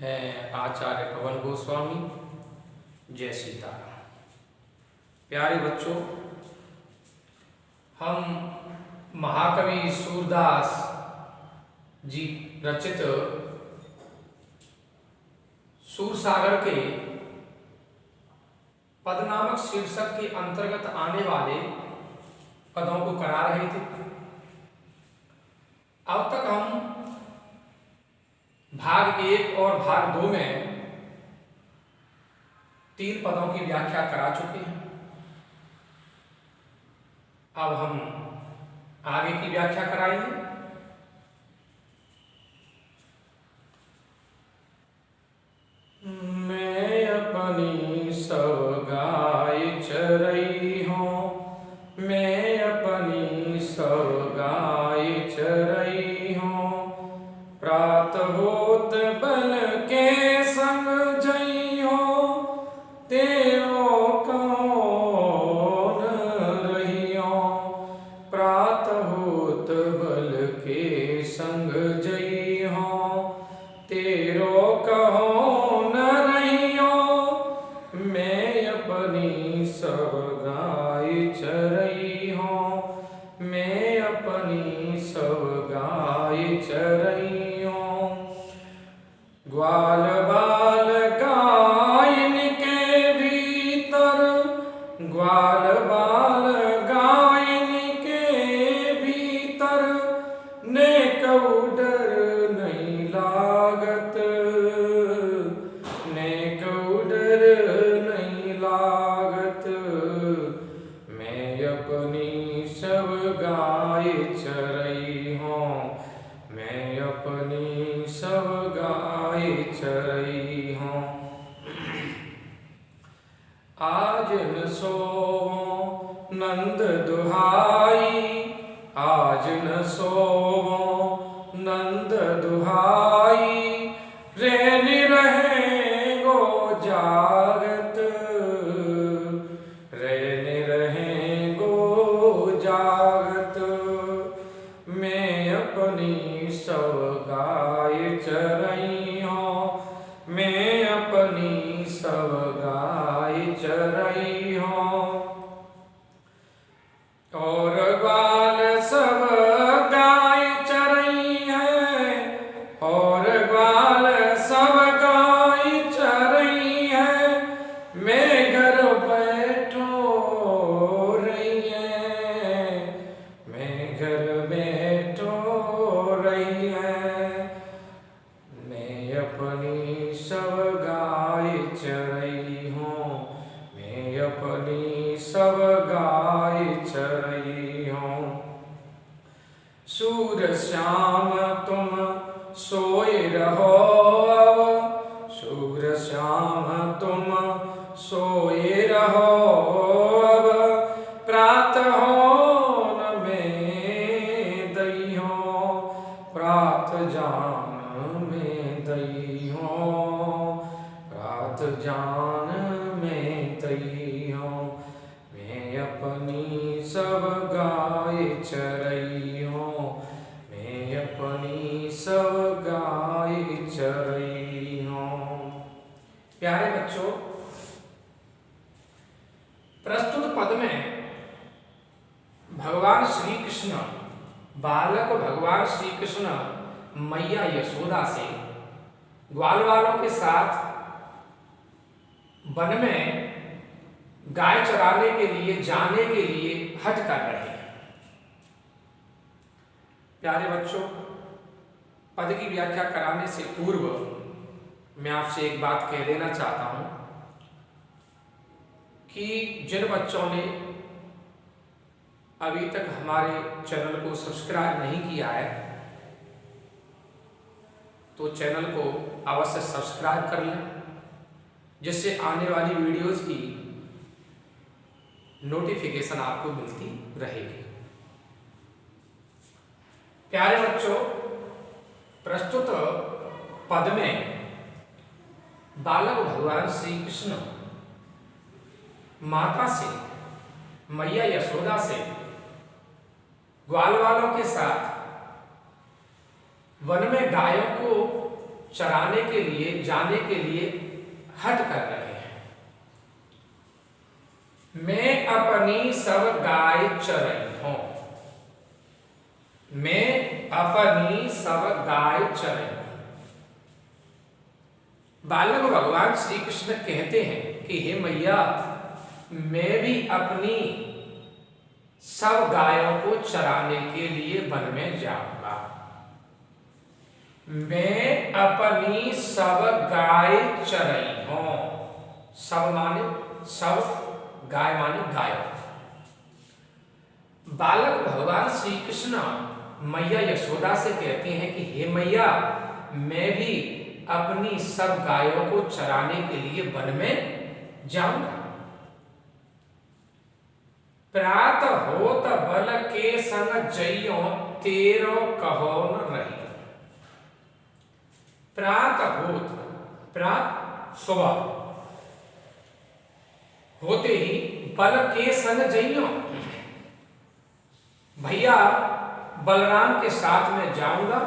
हैं आचार्य पवन गोस्वामी। जय सीताराम। प्यारे बच्चों, हम महाकवि सूरदास जी रचित सूरसागर के पद नामक शीर्षक के अंतर्गत आने वाले पदों को करा रहे थे। अब तक हम भाग 1 और भाग 2 में 3 पदों की व्याख्या करा चुके हैं। अब हम आगे की व्याख्या कराएंगे। मैं अपनी सब गाय चरई हूँ, मैं अपनी सब गाय चरई हूँ, प्रात होत बल के संग जई हो, तेरो कौन रही हो, प्रात होत बल के संग जई हो, तेरो कौन रही हो, मैं अपनी सब गाय चरई हूँ, मैं अपनी सब गाय चरई। ग्वाल बाल गायन के भीतर, ग्वाल बाल गायन के भीतर, नेक डर नहीं लागत, नेक डर नहीं लागत, मैं अपनी सब गाय चरई हूँ, मैं अपनी सब गाय चरई हूँ। आज न सोवो नंद दुहाई, आज न सोवो नंद दुहाई, रैन रहे गो जागत, रैन रहे गो जागत, मैं अपनी सब गाय चरई हूँ, मैं अपनी सब गाय चरई हूँ। और ग्वाल सब गाय चरई है, और ग्वाल सब गाय चरई है, मैं घर बैठो रही है, मैं घर बैठो रही है, मैं अपनी सब गाय चरई हूँ, मैं अपनी सब गाय चरई हूँ। सूर श्याम तुम सोए रहो अब, सूर श्याम तुम सोए रहो अब, प्रात हो न में दई हो, प्रात जान में दई हो, प्रात जान में दई हो, मैं अपनी सब गाय चरई हूँ, मैं अपनी सब गाय चरई हूँ। प्यारे बच्चों, प्रस्तुत पद में भगवान श्री कृष्ण, बालक भगवान श्री कृष्ण मैया यशोदा से ग्वाल वालों के साथ वन में गाय चराने के लिए जाने के लिए हट कर रहे हैं। प्यारे बच्चों, पद की व्याख्या कराने से पूर्व मैं आपसे एक बात कह देना चाहता हूं कि जिन बच्चों ने अभी तक हमारे चैनल को सब्सक्राइब नहीं किया है तो चैनल को अवश्य सब्सक्राइब कर लें, जिससे आने वाली वीडियोस की नोटिफिकेशन आपको मिलती रहेगी। प्यारे बच्चों, प्रस्तुत पद में बालक भगवान श्री कृष्ण माता से, मैया यशोदा से ग्वाल वालों के साथ वन में गायों को चराने के लिए जाने के लिए हट कर रहे हैं। मैं अपनी सब गाय चरई हूं, मैं अपनी सब गाय चरई हूं। बालक भगवान श्री कृष्ण कहते हैं कि हे मैया, मैं भी अपनी सब गायों को चराने के लिए वन में जाऊंगा। मैं अपनी सब गाय चरई हूं। सब माने सब, गाय माने गाय। बालक भगवान श्री कृष्ण मैया यशोदा से कहते हैं कि हे मैया, मैं भी अपनी सब गायों को चराने के लिए वन में जाऊंगा। प्रात होत बल के संग जइयो, तेरो कहो न रही। प्रात होत, प्रात सुबह होते ही बल के संग जइयो, भैया बलराम के साथ में जाऊंगा।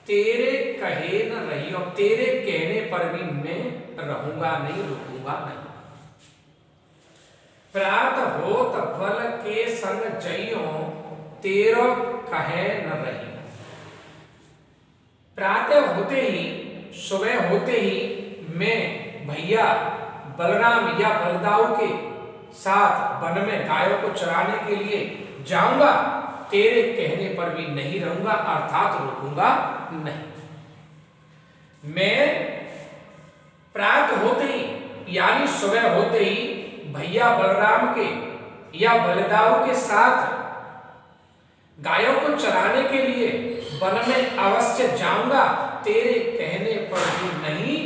तेरे कहे न रहियो, तेरे कहने पर भी मैं रहूंगा नहीं, रुकूंगा नहीं। प्रात होत बल के संग जइयो, तेरो कहे न रहियो। प्रातः होते ही, सुबह होते ही मैं भैया बलराम या बलदाऊ के साथ वन में गायों को चराने के लिए जाऊंगा। तेरे कहने पर भी नहीं रहूंगा, अर्थात रुकूंगा नहीं। मैं प्रात होते ही यानी सुबह होते ही भैया बलराम के या बलदाऊ के साथ गायों को चराने के लिए वन में अवश्य जाऊंगा। तेरे कहने पर भी नहीं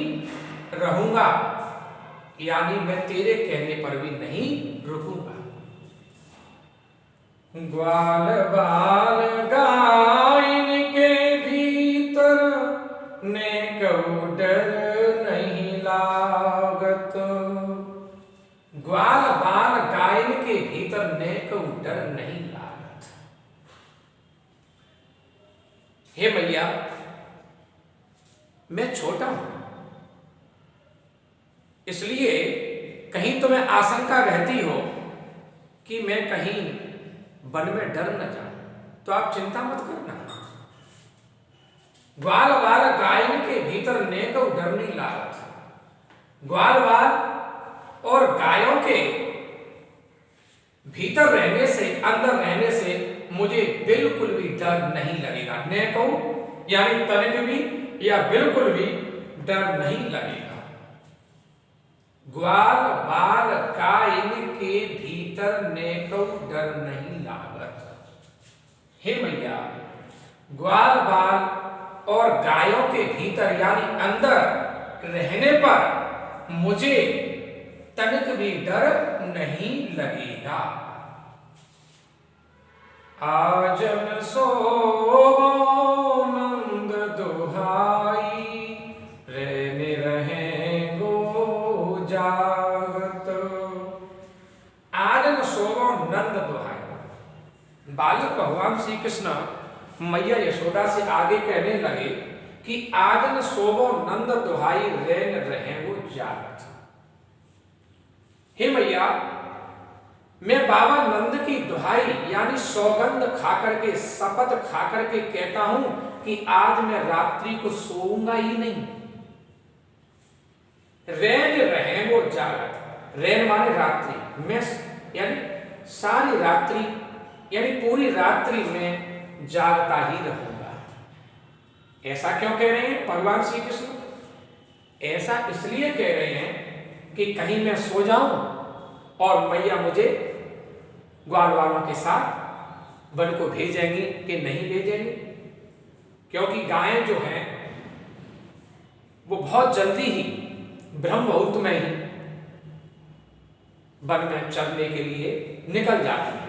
रहूंगा, यानी मैं तेरे कहने पर भी नहीं रुकूंगा। ग्वाल बाल गायन के भीतर नेक डर नहीं लागत। ग्वाल बाल गायन के भीतर नेक डर नहीं लागत। हे भैया, मैं छोटा हूं, इसलिए कहीं तुम्हें आशंका रहती हो कि मैं कहीं वन में डर न जाऊं, तो आप चिंता मत करना। ग्वाल बाल गायन के भीतर नेक डर नहीं लागत। ग्वाल बाल और गायों के भीतर रहने से, अंदर रहने से मुझे बिल्कुल भी डर नहीं लगेगा। नेको यानी तनिक भी या बिल्कुल भी डर नहीं लगेगा। ग्वाल बाल गायन के भीतर नेको डर नहीं लागत। हे मैया, ग्वाल बाल और गायों के भीतर यानी अंदर रहने पर मुझे तनिक भी डर नहीं लगेगा। आजन सोवो नंद दुहाई, रहने रहेंगो जागत। आजन सोवो नंद दुहाई। बालक भगवान श्री कृष्ण मैया यशोदा से आगे कहने लगे कि आजन सोवो नंद दुहाई, रैन रहेंगो जागत। हे मैया, मैं बाबा नंद की दुहाई यानी सौगंध खाकर के, शपथ खाकर के कहता हूं कि आज मैं रात्रि को सोऊंगा ही नहीं। रैन रहेंगो जागत। रैन माने रात्रि, मैं यानी सारी रात्रि यानी पूरी रात्रि में जागता ही रहूंगा। ऐसा क्यों कह रहे हैं भगवान श्री कृष्ण? ऐसा इसलिए कह रहे हैं कि कहीं मैं सो जाऊं और मैया मुझे ग्वाल वालों के साथ वन को भेजेंगी कि नहीं भेजेंगी, क्योंकि गायें जो हैं वो बहुत जल्दी ही ब्रह्म मुहूर्त में ही वन में चरने के लिए निकल जाती हैं।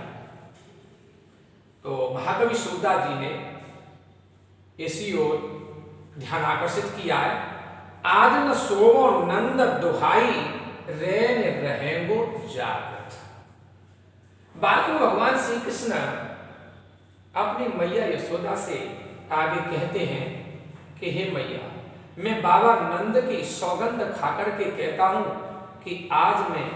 तो महाकवि सूरदास जी ने इसी ओर ध्यान आकर्षित किया है। आज न सोवो नंद दुहाई, रैन रहेंगो जागत। बालक भगवान श्री कृष्ण अपनी मैया यशोदा से आगे कहते हैं कि हे मैया, मैं बाबा नंद की सौगंध खाकर के कहता हूं कि आज मैं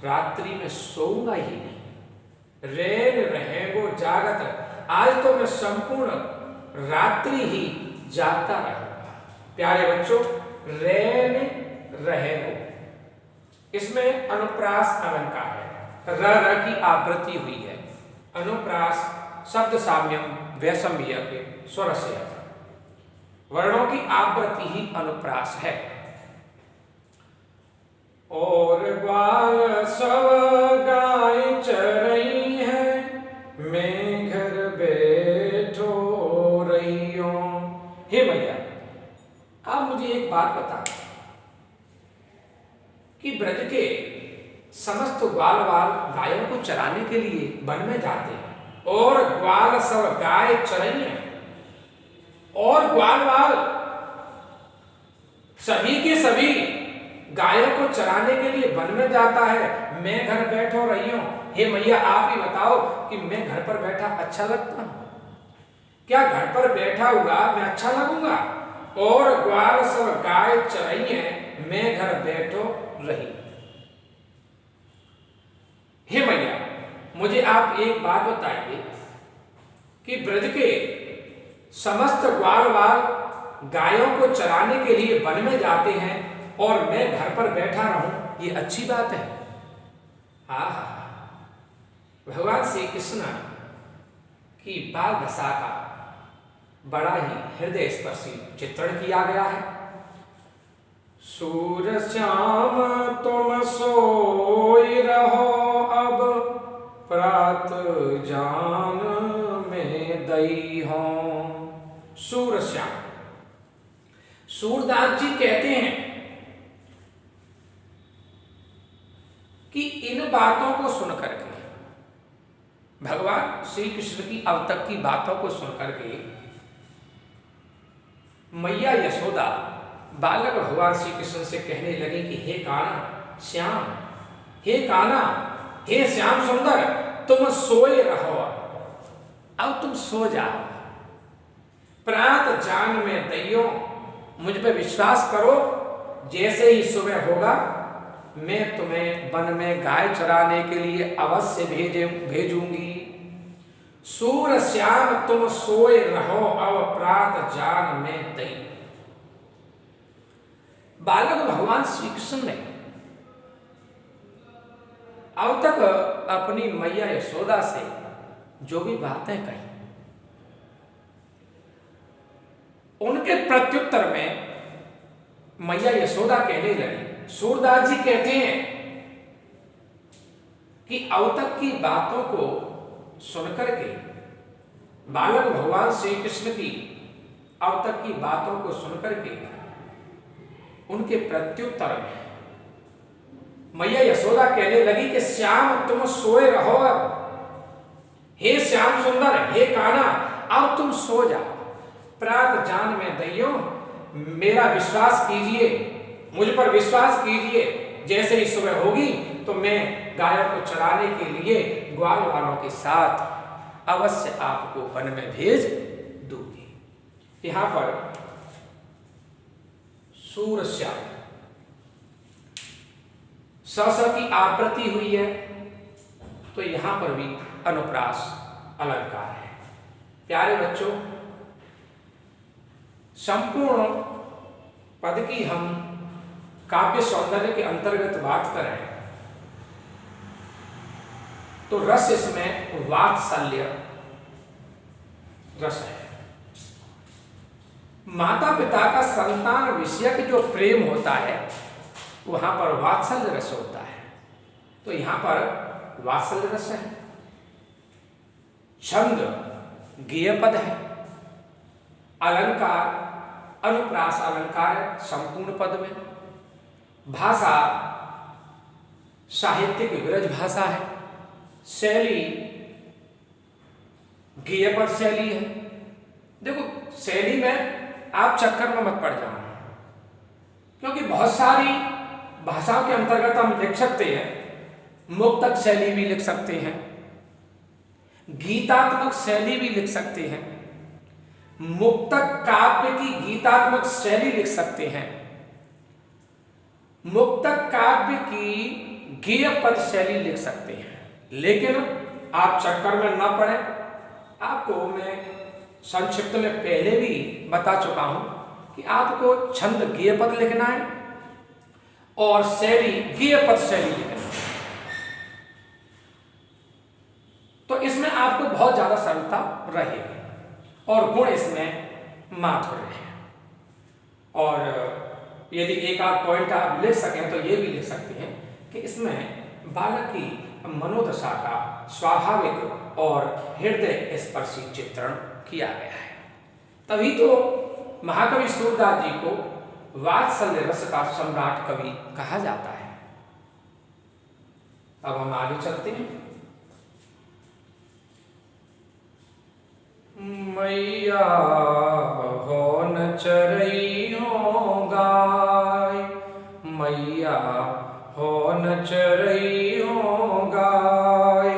रात्रि में सोऊंगा ही नहीं। रैन रहेगो जागत, आज तो मैं संपूर्ण रात्रि ही जागता रहूंगा। प्यारे बच्चों, रैन रहेगो, इसमें अनुप्रास अलंकार है, र की आवृत्ति हुई है। अनुप्रास शब्द साम्यम वैषम्य के स्वर से आता, वर्णों की आवृत्ति ही अनुप्रास है। और ग्वाल सब गाय चरई है, मैं घर बैठो रही हूं। हे भैया, आप मुझे एक बात बता कि ब्रज के समस्त ग्वाल वाल गायों को चराने के लिए वन में जाते हैं और ग्वाल सब गाय चरई है और ग्वाल वाल सभी के सभी गायों को चराने के लिए वन में जाता है, मैं घर बैठो रही हूं। हे मैया, आप ही बताओ कि मैं घर पर बैठा अच्छा लगता हूं? क्या घर पर बैठा हुआ मैं अच्छा लगूंगा? और ग्वाल सब गाय चरई है, मैं घर बैठो रही। हे मैया, मुझे आप एक बात बताइए कि ब्रज के समस्त ग्वाल वाल गायों को चराने के लिए वन में जाते हैं और मैं घर पर बैठा रहूं, ये अच्छी बात है? भगवान श्री कृष्ण की बाल दशा का बड़ा ही हृदय स्पर्शी चित्रण किया गया है। सूर श्याम तुम सोई रहो, अब प्रात जान में दई हो। सूर श्याम, सूरदास जी कहते हैं कि इन बातों को सुनकर के, भगवान श्री कृष्ण की अब तक की बातों को सुनकर के मैया यशोदा बालक भगवान श्री कृष्ण से कहने लगी कि हे कान्हा श्याम, हे कान्हा, हे श्याम सुंदर, तुम सोए रहो, अब तुम सो जाओ। प्रात जान में दैयो, मुझ पे विश्वास करो, जैसे ही सुबह होगा मैं तुम्हें वन में गाय चराने के लिए अवश्य भेजूंगी। सूर श्याम तुम सोए रहो, अब प्रात जान में दई। बालक भगवान श्री कृष्ण ने अब तक अपनी मैया यशोदा से जो भी बातें कही, उनके प्रत्युत्तर में मैया यशोदा कहने लगी। सूरदास जी कहते हैं कि अब तक की बातों को सुनकर के बालक भगवान श्री कृष्ण की अब तक की बातों को सुनकर के उनके प्रत्युत्तर में मैया यशोदा कहने लगी कि श्याम तुम सोए रहो, अब हे श्याम सुंदर, हे कान्हा, अब तुम सो जाओ। प्रात जान में दैयो, मेरा विश्वास कीजिए, मुझ पर विश्वास कीजिए, जैसे ही सुबह होगी तो मैं गायों को चराने के लिए ग्वाल वालों के साथ अवश्य आपको वन में भेज दूंगी। यहां पर सूर श्याम स की आवृत्ति हुई है, तो यहां पर भी अनुप्रास अलंकार है। प्यारे बच्चों, संपूर्ण पद की हम काव्य सौंदर्य के अंतर्गत बात करें तो रस इसमें वात्सल्य रस है। माता पिता का संतान विषयक जो प्रेम होता है वहां पर वात्सल्य रस होता है, तो यहां पर वात्सल्य रस है। छंद गेय पद है, अलंकार अनुप्रास अलंकार है संपूर्ण पद में, भाषा साहित्यिक विरज भाषा है, शैली गेय पद शैली है। देखो, शैली में आप चक्कर में मत पड़ जाओ, क्योंकि बहुत सारी भाषाओं के अंतर्गत हम लिख सकते हैं। मुक्तक शैली भी लिख सकते हैं, गीतात्मक शैली भी लिख सकते हैं, मुक्तक काव्य की गीतात्मक शैली लिख सकते हैं, मुक्तक काव्य की गीय पद शैली लिख सकते हैं। लेकिन आप चक्कर में न पड़े, आपको मैं संक्षिप्त में पहले भी बता चुका हूं कि आपको छंद गीय पद लिखना है और शैली गीय पद शैली लिखना है। तो इसमें आपको बहुत ज्यादा सरलता रहेगी और गुण इसमें माधुर्य है। और यदि एक आध पॉइंट आप लिख सकें तो ये भी लिख सकते हैं कि इसमें बालक की मनोदशा का स्वाभाविक और हृदय स्पर्शी चित्रण किया गया है। तभी तो महाकवि सूरदास जी को वात्सल्य रस का सम्राट कवि कहा जाता है। अब हम आगे चलते हैं। मैया हो न चरई हो गाय, मैया हो न चरई हो गाय,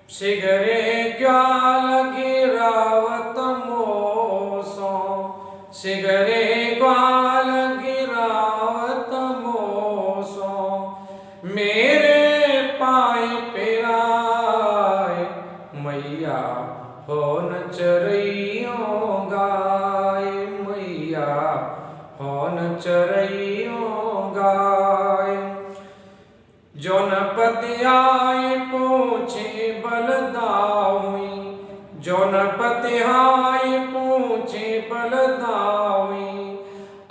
सिगरे ग्वाल गिरावत मोसो, सिगरे ग्वाल गिरावत मोसो, मेरे पाए पिराए, मैया हो न चरई हो गाय, मैया हो न चरई हो गाय, जौन पति आए पूछे बलदावी, जौन पति आए पूछे बलदावी,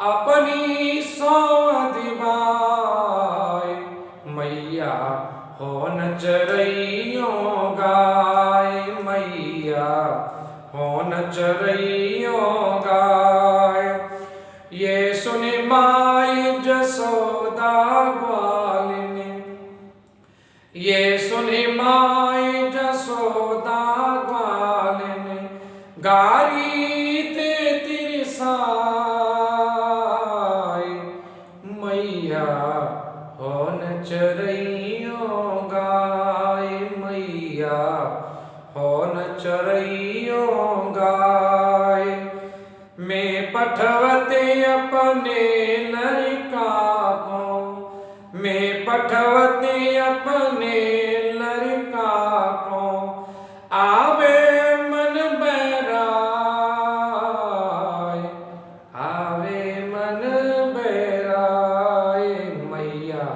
अपनी सौध बाय, मैया हो न चरई हो गाय, मैया हो न चरई हो गाय, ये सुने माई जसोदा ग्वालिनी, ये सुने माई जसोदा ग्वालिनी, गारी ते तिरसाई, मैया हो न चरई हो गाय, मैया हो न चरई हो गाय, मैं पठवते अपने लड़का को, मैं पठवते अपने लड़का को, आवे मन बैराय, आवे मन बैराय, मैया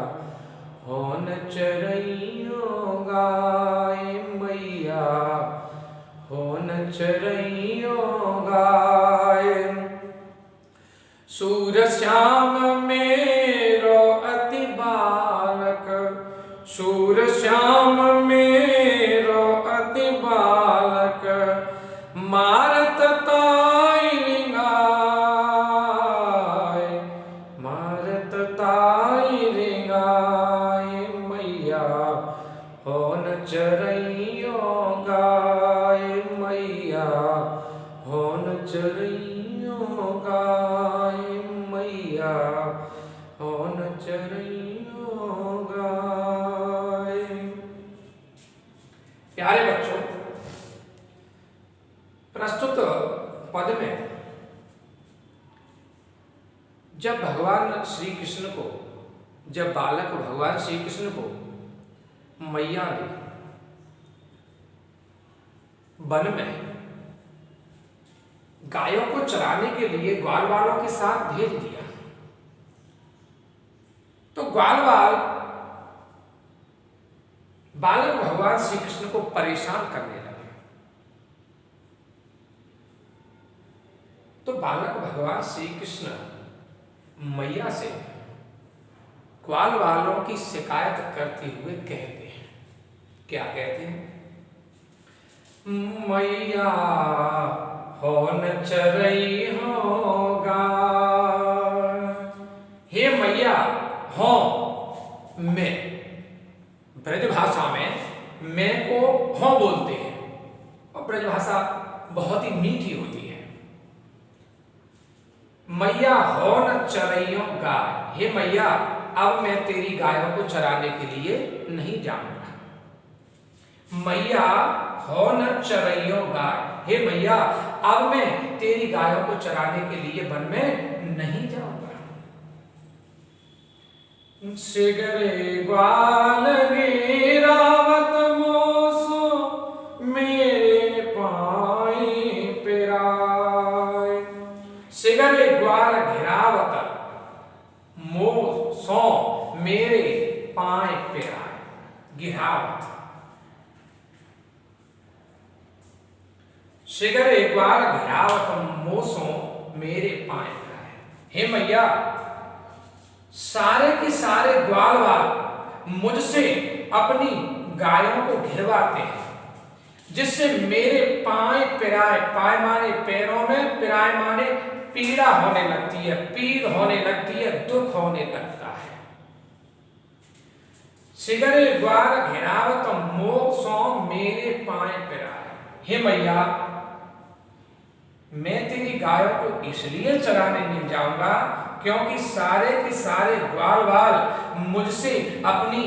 हो न चरई हो गाय, मैया हो न चरई हो गाय, सूर श्याम मेरो अति बालक, सूर श्याम मेरो अति बालक, मारत ताई गाय, मारत ताई गाय, मैया हो न चरई हो गाय, मैया हो न चरई हो गाय, मैया हो न चरई हो गाय। प्यारे बच्चों, प्रस्तुत पद में जब भगवान श्री कृष्ण को, जब बालक भगवान श्री कृष्ण को मैया ने वन में गायों को चराने के लिए ग्वाल वालों के साथ भेज दिया, तो ग्वाल वाल बालक भगवान श्री कृष्ण को परेशान करने लगे। तो बालक भगवान श्री कृष्ण मैया से ग्वाल वालों की शिकायत करते हुए कहते हैं, क्या कहते हैं? मैया हो न चरई हो गाय, हे मैया हो, मैं, ब्रज भाषा में मैं को हो बोलते हैं और ब्रज भाषा बहुत ही मीठी होती है। मैया हो न चरइयों गाय, हे मैया अब मैं तेरी गायों को चराने के लिए नहीं जाऊंगा। मैया हो न चरइयों गाय, हे मैया अब मैं तेरी गायों को चराने के लिए वन में नहीं जाऊंगा। सिगरे ग्वाल गिरावत मोसो मेरे पाई पिराय। सिगरे ग्वाल गिरावत मोसो मेरे पाए पिराय। गिरावत, सिगरे ग्वाल गिरावत मोसो मेरे पाए पिराय। हे मैया, सारे के सारे ग्वालवाल मुझसे अपनी गायों को घिरवाते हैं, जिससे मेरे पाए पिराए, पाए माने पैरों में, पिराए माने पीड़ा होने लगती है, पीड़ होने लगती है, दुख होने लगता है। सिगरे ग्वाल घिरावत मोसो मेरे पाए पिराए। हे मैया, मैं तेरी गायों को इसलिए चराने नहीं जाऊंगा क्योंकि सारे के सारे ग्वालवाल मुझसे अपनी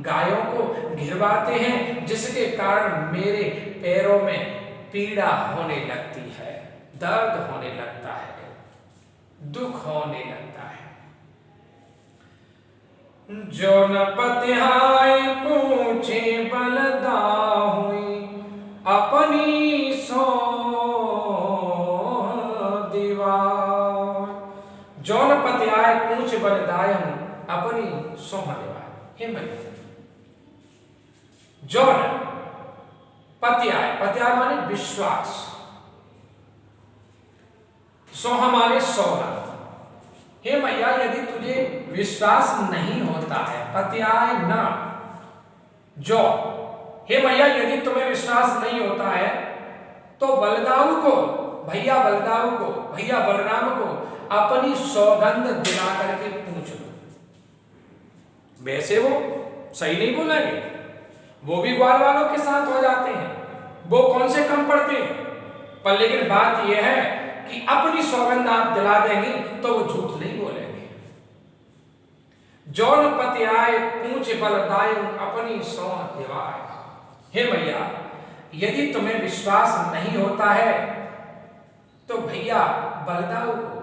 गायों को घिरवाते हैं, जिसके कारण मेरे पैरों में पीड़ा होने लगती है, दर्द होने लगता है, दुख होने लगता है। जो न पत्याए पूछे बलदाहुई अपनी सो दीवार। जौन पत्याय पूछ बलदाय हूं अपनी सोह दीवार। हे मैया, जौन पत्याय, पत्याय माने विश्वास, सोह माने सौगंध। हे मैया, यदि तुझे विश्वास नहीं होता है, पत्याय न जो, हे मैया, यदि तुम्हें विश्वास नहीं होता है तो बलदाऊ को, भैया बलदाऊ को, भैया बलराम को अपनी सौगंध दिला करके पूछ लो। वैसे वो सही नहीं बोलेंगे, वो भी ग्वाल वालों के साथ हो जाते हैं, वो कौन से कम पड़ते हैं, पर लेकिन बात यह है कि अपनी सौगंध आप दिला देंगे तो वो झूठ नहीं बोलेंगे। जौन पत्याय पूछ बलदाय अपनी सौह दिवाय। हे मैया, यदि तुम्हें विश्वास नहीं होता है तो भैया बलदाऊ को,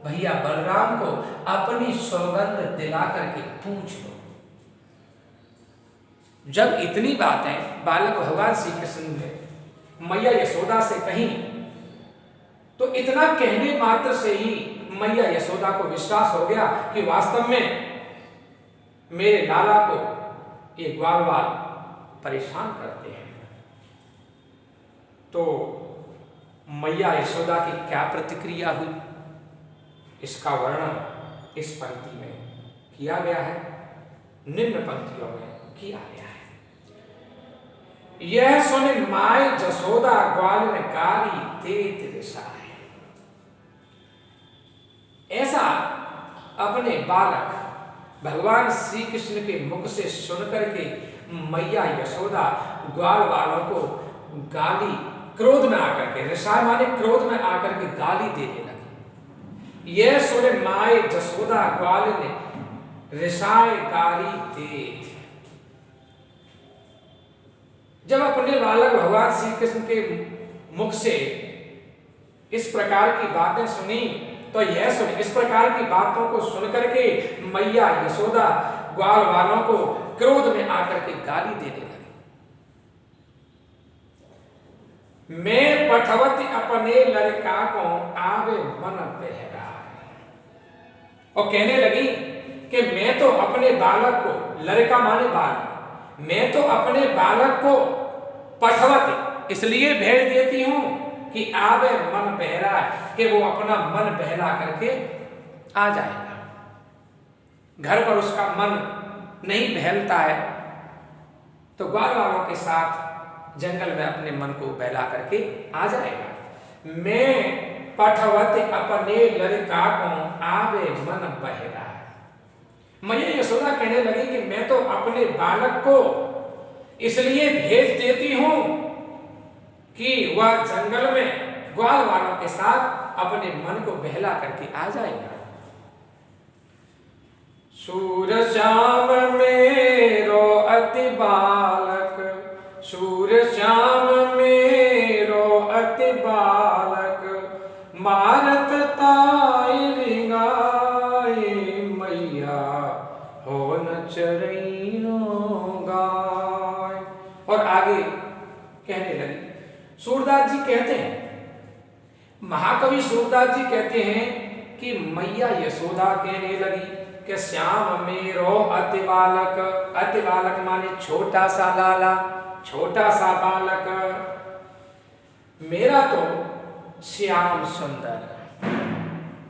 भैया बलराम को अपनी सौगंध दिला करके पूछ लो। जब इतनी बातें बालक भगवान श्री कृष्ण ने मैया यशोदा से कही तो इतना कहने मात्र से ही मैया यशोदा को विश्वास हो गया कि वास्तव में मेरे लाला को ये ग्वालवाल परेशान करते हैं। तो मैया यशोदा की क्या प्रतिक्रिया हुई, इसका वर्णन इस पंक्ति में किया गया है, निम्न पंक्तियों में किया गया है। यह सुने माय जसोदा ग्वाल में गाली देत रिसाए। ऐसा अपने बालक भगवान श्री कृष्ण के मुख से सुनकर के मैया यशोदा ग्वाल वालों को गाली, क्रोध में आकर के, रिसाए माने क्रोध में आकर के गाली देने लगी। यह सुने माय जसोदा ग्वाल ने रिसाए गाली देत। जब अपने बालक भगवान श्री कृष्ण के मुख से इस प्रकार की बातें सुनी तो यह सुन, इस प्रकार की बातों को सुनकर के मैया यशोदा ग्वाल वालों को क्रोध में आकर के गाली देने लगी। मैं पठवती अपने लड़का को आवे मन बहरा, और कहने लगी कि मैं तो अपने बालक को, लड़का माने बालक, मैं तो अपने बालक को पठवती इसलिए भेज देती हूं कि आवे मन बहरा, कि वो अपना मन बहला करके आ जाएगा। घर पर उसका मन नहीं बहलता है तो ग्वाल वालों के साथ जंगल में अपने मन को बहला करके आ जाएगा। मैं पठवती अपने लड़का को आवे मन बहरा। मैया यशोदा कहने लगी कि मैं तो अपने बालक को इसलिए भेज देती हूं कि वह जंगल में ग्वाल वालों के साथ अपने मन को बहला करके आ जाएगा। सूर श्याम मेरो अति बालक, सूर श्याम मेरो अति बालक, कहते हैं, महाकवि सूरदास जी कहते हैं कि मैया यशोदा कहने लगी कि श्याम मेरो अति बालक, अति बालक माने छोटा सा लाला, छोटा सा बालक, मेरा तो श्याम सुंदर,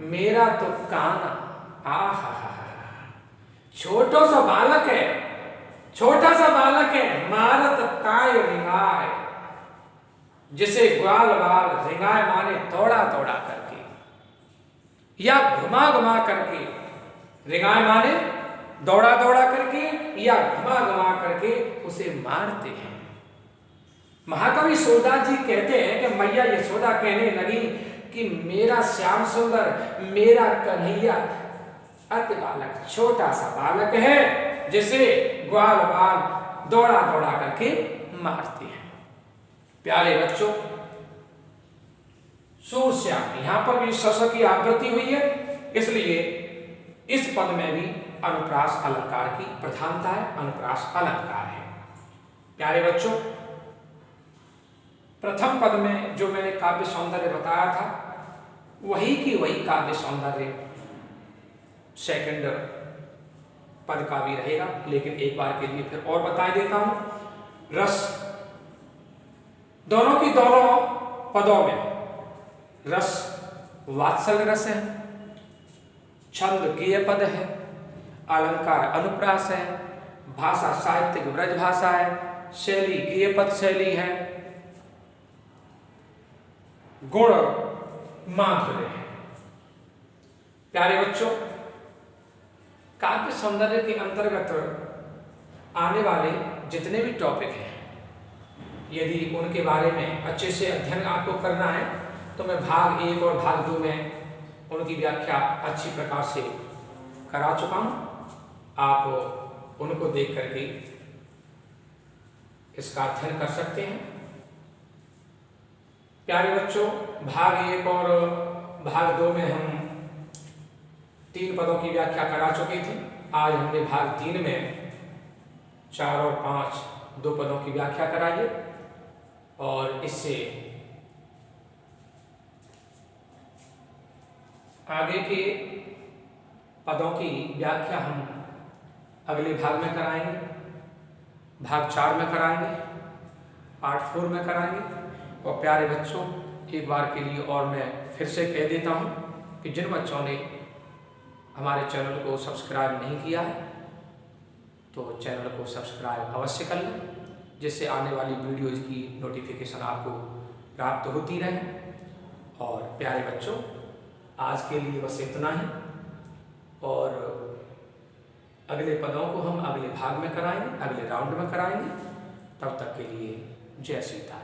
मेरा तो काना, आहा, छोटो सा बालक है, छोटा सा बालक है, मारत काय रिंगाय, जिसे ग्वाल बाल रिंगाय माने दौड़ा दौड़ा करके या घुमा घुमा करके, रिंगाय माने दौड़ा दौड़ा करके या घुमा घुमा करके उसे मारते हैं। महाकवि सूरदास जी कहते हैं कि मैया यशोदा कहने लगी कि मेरा श्याम सुंदर, मेरा कन्हैया अति बालक, छोटा सा बालक है, जिसे ग्वाल बाल दौड़ा दौड़ा करके मारते हैं। प्यारे बच्चों, सूरश्याम यहां पर भी सस की आवृत्ति हुई है, इसलिए इस पद में भी अनुप्रास अलंकार की प्रधानता है, अनुप्रास अलंकार है। प्यारे बच्चों, प्रथम पद में जो मैंने काव्य सौंदर्य बताया था वही की वही काव्य सौंदर्य सेकंड पद का भी रहेगा, लेकिन एक बार के लिए फिर और बता देता हूं। रस, दोनों की दोनों पदों में रस वात्सल्य रस है, छंद गेय पद है, अलंकार अनुप्रास है, भाषा साहित्यिक ब्रज भाषा है, शैली गेय पद शैली है, गुण माधुर्य है। प्यारे बच्चों, काव्य सौंदर्य के अंतर्गत आने वाले जितने भी टॉपिक हैं, यदि उनके बारे में अच्छे से अध्ययन आपको करना है तो मैं भाग 1 और भाग 2 में उनकी व्याख्या अच्छी प्रकार से करा चुका हूं। आप उनको देख करके इसका अध्ययन कर सकते हैं। प्यारे बच्चों, भाग 1 और भाग 2 में हम 3 पदों की व्याख्या करा चुके थे। आज हमने भाग 3 में 4 और 5 2 पदों की व्याख्या कराई है, और इससे आगे के पदों की व्याख्या हम अगले भाग में कराएंगे, भाग 4 में कराएंगे, पार्ट 4 में कराएंगे। और प्यारे बच्चों, एक बार के लिए और मैं फिर से कह देता हूं कि जिन बच्चों ने हमारे चैनल को सब्सक्राइब नहीं किया है तो चैनल को सब्सक्राइब अवश्य कर लें, जिससे आने वाली वीडियोज़ की नोटिफिकेशन आपको प्राप्त होती रहे। और प्यारे बच्चों, आज के लिए बस इतना ही, और अगले पदों को हम अगले भाग में कराएंगे, अगले राउंड में कराएंगे। तब तक के लिए जय सीता।